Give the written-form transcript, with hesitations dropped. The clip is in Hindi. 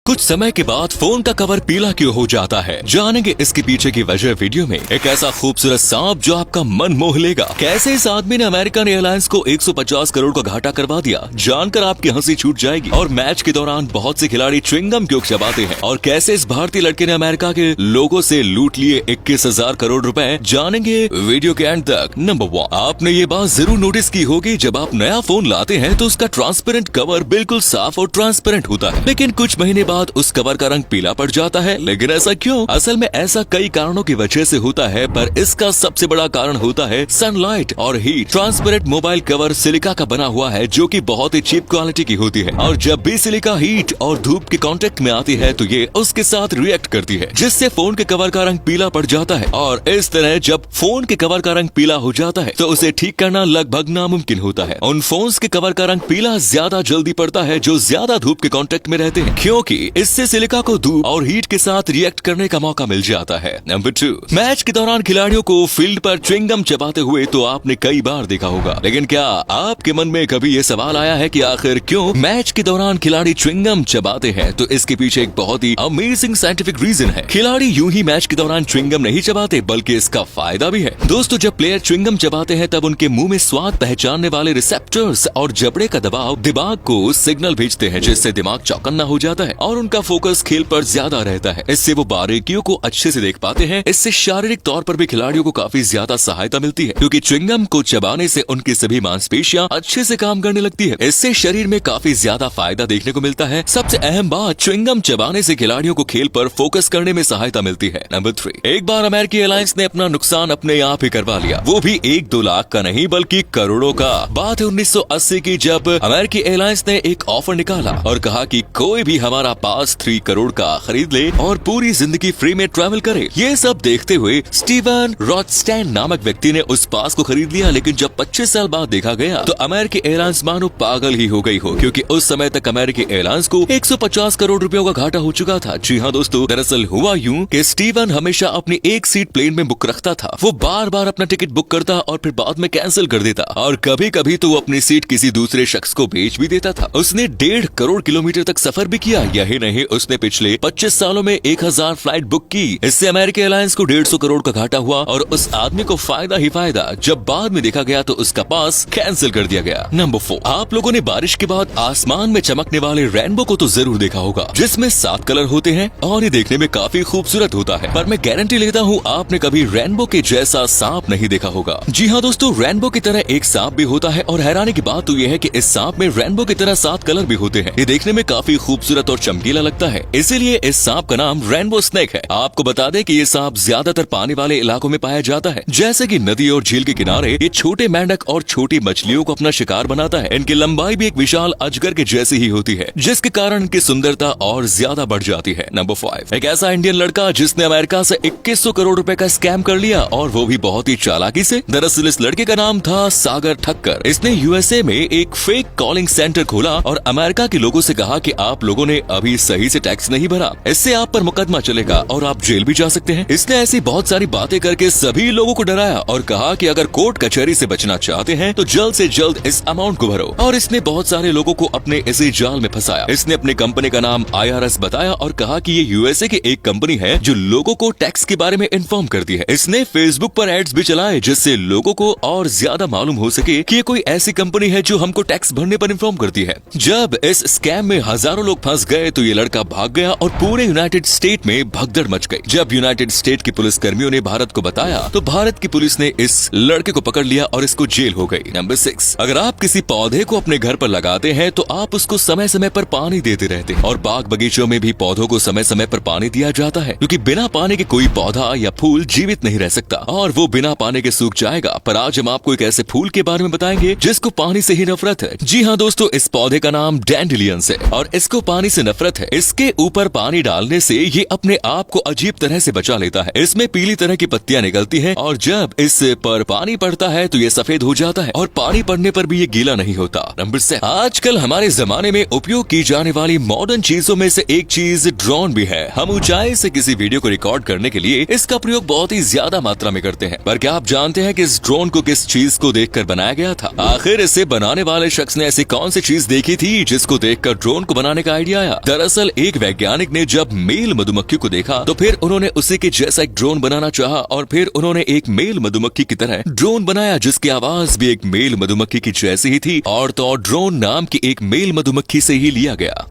कुछ समय के बाद फोन का कवर पीला क्यों हो जाता है, जानेंगे इसके पीछे की वजह वीडियो में। एक ऐसा खूबसूरत सांप जो आपका मन मोह लेगा। कैसे इस आदमी ने अमेरिकन एयरलाइंस को 150 करोड़ का घाटा करवा दिया, जानकर आपकी हंसी छूट जाएगी। और मैच के दौरान बहुत से खिलाड़ी च्युइंगम क्यों चबाते हैं, और कैसे इस भारतीय लड़के ने अमेरिका के लोगों से लूट लिए 21,000 करोड़ रुपए, जानेंगे वीडियो के एंड तक। नंबर 1, आपने ये बात जरूर नोटिस की होगी, जब आप नया फोन लाते हैं तो उसका ट्रांसपेरेंट कवर बिल्कुल साफ और ट्रांसपेरेंट होता है, लेकिन कुछ महीने बाद उस कवर का रंग पीला पड़ जाता है। लेकिन ऐसा क्यों? असल में ऐसा कई कारणों की वजह से होता है, पर इसका सबसे बड़ा कारण होता है सनलाइट और heat. Transparent mobile cover silica का बना हुआ है, जो कि बहुत ही चीप क्वालिटी की होती है, और जब भी सिलिका हीट और धूप के कांटेक्ट में आती है तो ये उसके साथ रिएक्ट करती है, जिससे फोन के कवर का रंग पीला पड़ जाता है। और इस तरह जब फोन के कवर का रंग पीला हो जाता है तो उसे ठीक करना लगभग नामुमकिन होता है। उन फोन्स के कवर का रंग पीला ज्यादा जल्दी पड़ता है जो ज्यादा धूप के कांटेक्ट में रहते हैं, क्योंकि इससे सिलिका को धूप और हीट के साथ रिएक्ट करने का मौका मिल जाता है। नंबर 2, मैच के दौरान खिलाड़ियों को फील्ड पर च्युइंगम चबाते हुए तो आपने कई बार देखा होगा, लेकिन क्या आपके मन में कभी ये सवाल आया है कि आखिर क्यों मैच के दौरान खिलाड़ी च्युइंगम चबाते हैं? तो इसके पीछे एक बहुत ही अमेजिंग साइंटिफिक रीजन है। खिलाड़ी यूं ही मैच के दौरान च्युइंगम नहीं चबाते, बल्कि इसका फायदा भी है। दोस्तों, जब प्लेयर च्युइंगम चबाते हैं तब उनके मुंह में स्वाद पहचानने वाले रिसेप्टर्स और जबड़े का दबाव दिमाग को सिग्नल भेजते हैं, जिससे दिमाग चौकन्ना हो जाता है और उनका फोकस खेल पर ज्यादा रहता है। इससे वो बारीकियों को अच्छे से देख पाते हैं। इससे शारीरिक तौर पर भी खिलाड़ियों को काफी ज्यादा सहायता मिलती है, क्योंकि च्युइंगम को चबाने से उनकी सभी मांसपेशियां अच्छे से काम करने लगती है। इससे शरीर में काफी ज्यादा फायदा देखने को मिलता है। सबसे अहम बात, च्युइंगम चबाने से खिलाड़ियों को खेल पर फोकस करने में सहायता मिलती है। नंबर 3, एक बार अमेरिकी एयरलाइंस ने अपना नुकसान अपने आप ही करवा लिया, वो भी 1-2 लाख का नहीं बल्कि करोड़ों का। बात है 1980 की, जब अमेरिकी एयरलाइंस ने एक ऑफर निकाला और कहा कि कोई भी हमारा पास 3 करोड़ का खरीद ले और पूरी जिंदगी फ्री में ट्रैवल करे। ये सब देखते हुए स्टीवन रॉथस्टेन नामक व्यक्ति ने उस पास को खरीद लिया, लेकिन जब 25 साल बाद देखा गया तो अमेरिकी एयरलाइंस मानो पागल ही हो गई हो, क्योंकि उस समय तक अमेरिकी एयरलाइंस को 150 करोड़ रुपयों का घाटा हो चुका था। जी हाँ दोस्तों, दरअसल हुआ यूं कि स्टीवन हमेशा अपनी एक सीट प्लेन में बुक रखता था। वो बार बार अपना टिकट बुक करता और फिर बाद में कैंसिल कर देता, और कभी कभी तो वो अपनी सीट किसी दूसरे शख्स को बेच भी देता था। उसने 1.5 करोड़ किलोमीटर तक सफर भी किया। यही नहीं, उसने पिछले 25 सालों में 1000 फ्लाइट बुक की। इससे अमेरिकी एयरलाइंस को 150 करोड़ का घाटा हुआ, और उस आदमी को फायदा ही फायदा। जब बाद में देखा गया तो उसका पास कैंसिल कर दिया गया। नंबर 4, आप लोगों ने बारिश के बाद आसमान में चमकने वाले रेनबो को तो जरूर देखा होगा, जिसमें 7 कलर होते हैं और ये देखने में काफी खूबसूरत होता है। पर मैं गारंटी लेता हूँ आपने कभी रेनबो के जैसा सांप नहीं देखा होगा। जी हाँ दोस्तों, रेनबो की तरह एक सांप भी होता है, और हैरानी की बात तो यह है कि इस सांप में रेनबो की तरह 7 कलर भी होते हैं। ये देखने में काफी खूबसूरत और चमकीला लगता है, इसीलिए इस सांप का नाम रेनबो स्नेक है। आपको बता दें कि ये सांप ज्यादातर पानी वाले इलाकों में पाया जाता है, जैसे कि नदी और झील के किनारे। ये छोटे मेंढक और छोटी मछलियों को अपना शिकार बनाता है। इनकी लंबाई भी एक विशाल अजगर के जैसी ही होती है, जिसके कारण इनकी सुंदरता और ज्यादा बढ़ जाती है। नंबर 5, एक ऐसा इंडियन लड़का जिसने अमेरिका से 2100 करोड़ रुपए का स्कैम कर लिया, और वो भी बहुत ही चालाकी से। दरअसल इस लड़के का नाम था सागर ठक्कर। इसने यूएसए में एक फेक कॉलिंग सेंटर खोला और अमेरिका के लोगों से कहा कि आप लोगों ने अभी सही से टैक्स नहीं भरा, इससे आप पर मुकदमा चलेगा और आप जेल भी जा सकते हैं। इसने ऐसी बहुत सारी बातें करके सभी लोगों को डराया और कहा कि अगर कोर्ट कचहरी से बचना चाहते हैं तो जल्द से जल्द इस अमाउंट को भरो। और इसने बहुत सारे लोगों को अपने इसी जाल में फंसाया। इसने अपनी कंपनी का नाम IRS बताया और कहा कि ये यूएसए की एक कंपनी है जो लोगों को टैक्स के बारे में इन्फॉर्म करती है। इसने फेसबुक पर एड्स भी चलाए, जिससे लोगों को और ज्यादा मालूम हो सके कि ये कोई ऐसी कंपनी है जो हमको टैक्स भरने पर इन्फॉर्म करती है। जब इस स्कैम में हजारों लोग फंस गए तो ये लड़का भाग गया और पूरे यूनाइटेड स्टेट में भगदड़ मच गई। जब यूनाइटेड स्टेट के पुलिस कर्मियों ने भारत को बताया तो भारत की पुलिस ने इस लड़के को पकड़ लिया और इसको जेल हो गई। नंबर 6, अगर आप किसी पौधे को अपने घर पर लगाते हैं तो आप उसको समय समय पर पानी देते रहते हैं, और बाग बगीचों में भी पौधों को समय समय पर पानी दिया जाता है, क्योंकि बिना पानी के कोई पौधा या फूल जीवित नहीं रह सकता, और वो बिना पानी के सूख जाएगा। पर आज हम आपको एक ऐसे फूल के बारे में बताएंगे जिसको पानी से ही नफरत है। जी हाँ दोस्तों, इस पौधे का नाम डैंडेलियंस है और इसको पानी से नफरत है। इसके ऊपर पानी डालने से ये अपने आप को अजीब तरह से बचा लेता है। इसमें पीली तरह की पत्तियां निकलती हैं, और जब इस पर पानी पड़ता है तो ये सफेद हो जाता है, और पानी पड़ने पर भी ये गीला नहीं होता। नंबर 7, आजकल हमारे जमाने में उपयोग की जाने वाली मॉडर्न चीजों में से एक चीज ड्रोन भी है। हम ऊंचाई से किसी वीडियो को रिकॉर्ड करने के लिए इसका प्रयोग बहुत ही ज्यादा मात्रा में करते हैं। पर क्या आप जानते हैं कि इस ड्रोन को किस चीज को देखकर बनाया गया था? आखिर इसे बनाने वाले शख्स ने ऐसी कौन सी चीज देखी थी जिसको देखकर ड्रोन को बनाने का आइडिया आया? दरअसल एक वैज्ञानिक ने जब मेल मधुमक्खी को देखा तो फिर उन्होंने उसी के जैसा एक ड्रोन बनाना चाहा और फिर उन्होंने एक मेल मधुमक्खी की तरह ड्रोन बनाया जिसकी आवाज भी एक मेल मधुमक्खी की जैसी ही थी और तो और ड्रोन नाम की एक मेल मधुमक्खी से ही लिया गया।